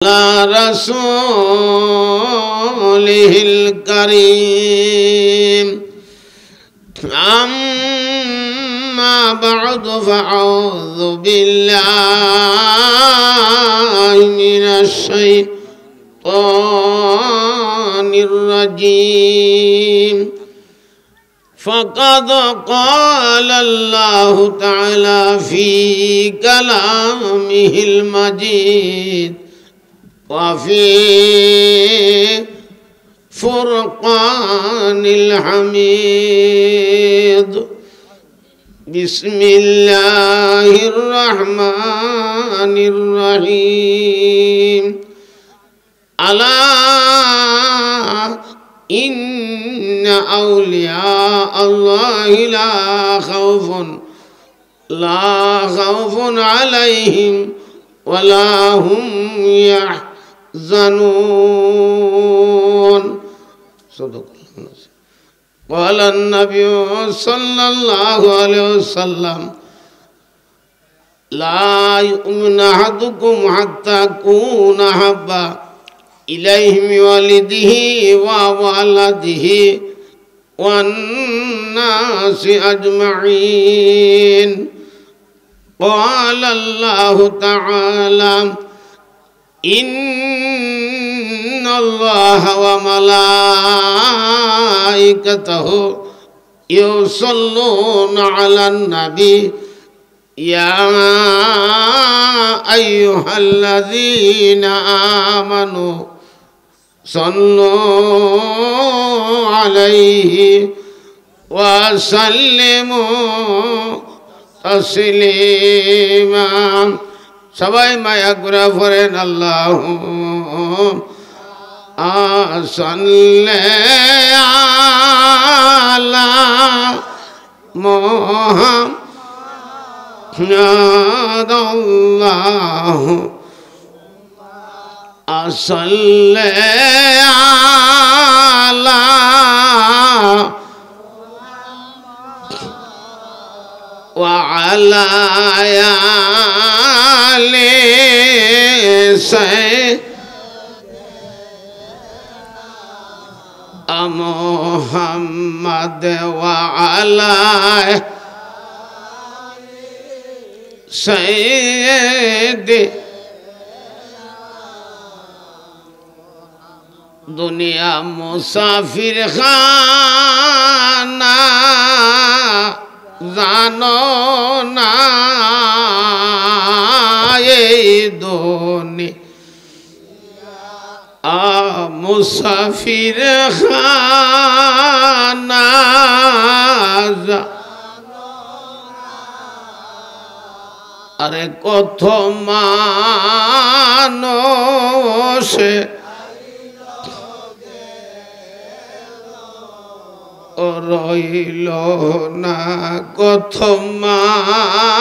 على رسوله الكريم أما بعد فأعوذ بالله من الشيطان الرجيم فقد قال الله تعالى في كلامه المجيد وفي فرقان الحميد بسم الله الرحمن الرحيم ألا إن أولياء الله لا خوف عليهم ولا هم يحزنون صدق الله. قال النبي صلى الله عليه وسلم لا يؤمن أحدكم حتى أكون أحب إليه من والده وولده والناس أجمعين. قال الله تعالى إن الله وملائكته يصلون على النبي يا أيها الذين آمنوا صلوا عليه وسلموا تسليما. সবাই মায়া করে পড়েন আল্লাহুম্মা সাল্লি আলা মুহাম্মাদ আল্লাহুম্মা সাল্লি আলা وعلى آل سيدنا محمد وعلى سيدنا दुनिया मुसाफिर खाना জানো না এই দুনিয়া মুসাফির খানা আরে কত মানুষ রইল না, কত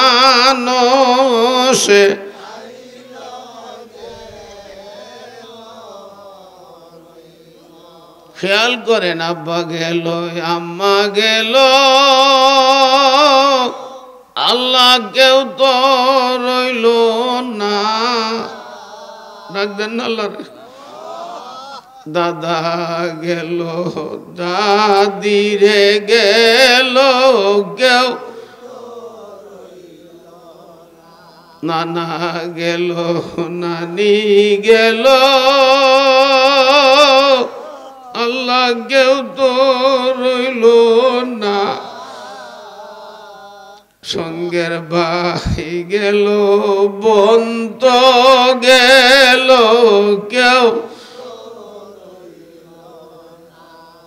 মানুষ খেয়াল করেন আব্বা গেল আম্মা গেল আল্লাহ কেউ তো রইল না। ডাকবেন না আল্লাহ। দাদা গেল দাদি রে গেল কেউ নানা গেল নানি গেল আল্লাহ কেউ তো রইল না। সঙ্গের ভাই গেল বোন তো গেল কেউ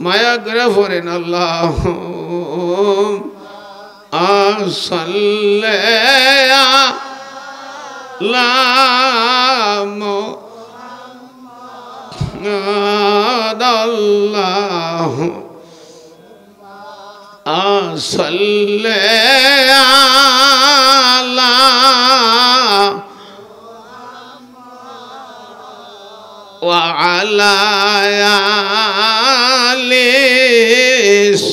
মায়া করে পড়েন আল্লাহুম্মা সাল্লি আলা মুহাম্মাদ আল্লাহুম্মা সাল্লি আলা ওয়া আলা আলিস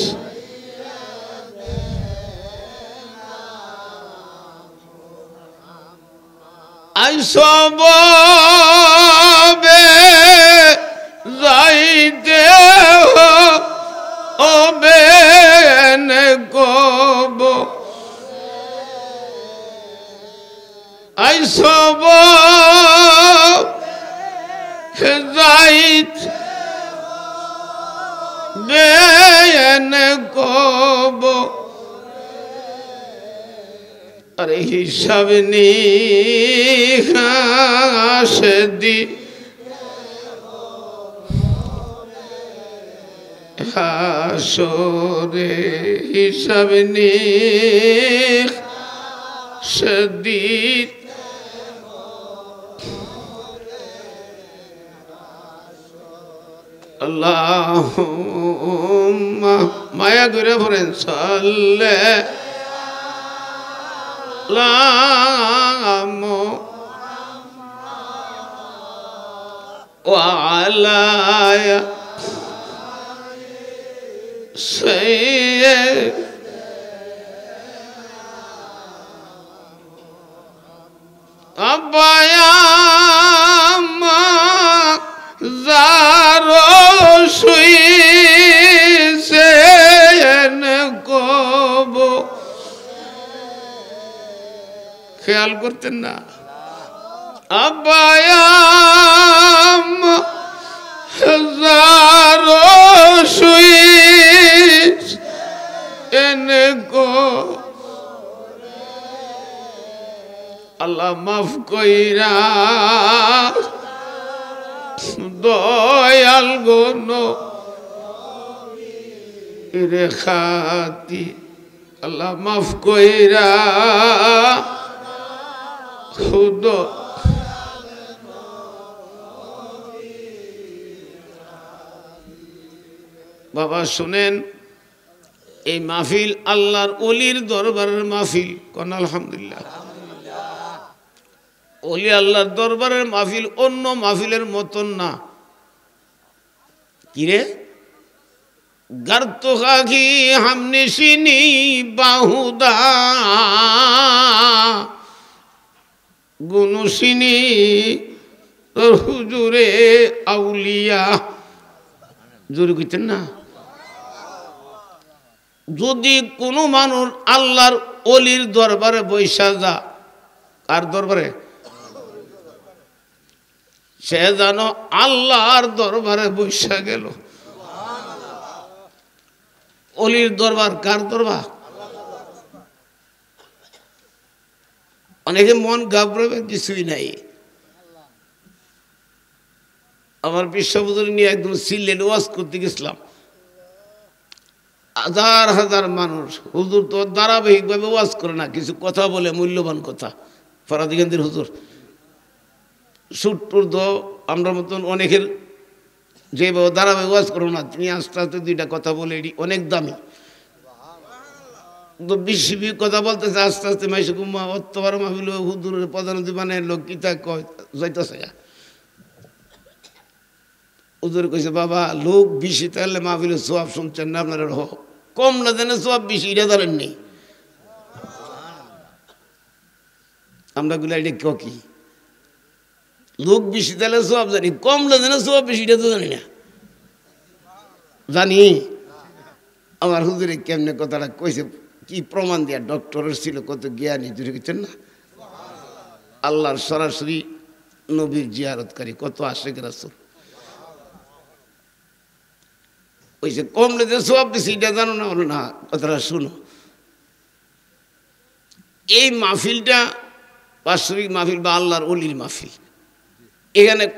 আইসব আর হিসাব নিকাশ দি হাসরে হিসাব নিকাশ দিতে আল্লাহুম্মা মায়া করে পড়েন সাল্লাল্লাহু ওয়ালা সাইয়্যিদ আব্বায়া যারো শুইছেন কব খেয়াল করতেন না আব্বায়াম যারো শুইছেন কব আল্লাহ মাফ কইরা দয়াল গণ রেখাতি আল্লাহ মাফ কইরা খুদ বাবা শুনেন এই মাহফিল আল্লাহর ওলির দরবারের মাহফিল কোন আলহামদুলিল্লাহ ওলি আল্লাহর দরবারের মাহফিল অন্য মাহফিলের মতন না কিরে গার্তো খাকি হামনিশিনি বাহুদা গুনুসিনি হুজুরে আউলিয়া জোরে কইতেন না যদি কোনো মানুষ আল্লাহর ওলির দরবারে বৈশা যা কার দরবারে সে জানো আল্লাহর দরবারে বৈশা গেল ওলির দরবার কার দরবার অনেকে মন ঘাবড়াবে কিছুই নাই আমার বিশ্ববুদ্ধ নিয়ে একদম সিলেট ওয়াজ করতে গেছিলাম হাজার হাজার মানুষ হুজুর তো ধারাবাহিকভাবে ওয়াজ করে না কিছু কথা বলে মূল্যবান কথা ফরাদিগঞ্জের হুজুর সুট্টুর তো আমরা মতন অনেকের যেভাবে ধারাবাহিক ওয়াজ করো না তিনি আস্তে আস্তে দুইটা কথা বলে এটি অনেক দামি তো বেশি কথা বলতেছে আস্তে আস্তে মাইসে গুমা অত্যবার মাহফিল হুজুরের প্রধানমন্ত্রী বানায় লোক কিতা কয় যাইতেছে হুজুর কইছে বাবা লোক বেশি তাহলে মাহফিলের সোয়াব শুনছেন না আপনারা কম না জানে সোয়াব বেশি এটা ধরেন নেই আমরা গুলা এটা কি লোক বেশি তাহলে সোয়াব জানি কম না জানে সোয়াব বেশি এটা তো জানি না জানি আমার হুজুরে কেমনে কথাটা কইছে কি প্রমাণ দেয়া ডক্টরের ছিল কত জ্ঞানী জুড়ে গেছেন না আল্লাহর সরাসরি নবীর জিয়ারতকারী কত আশেক রাসূল ওই যে কম লেগে সব বেশি এটা জানো না বলো না কথাটা শুনো এই মাহফিলটা বাৎসরিক মাহফিল বা আল্লাহর ওলির মাহফিল এখানে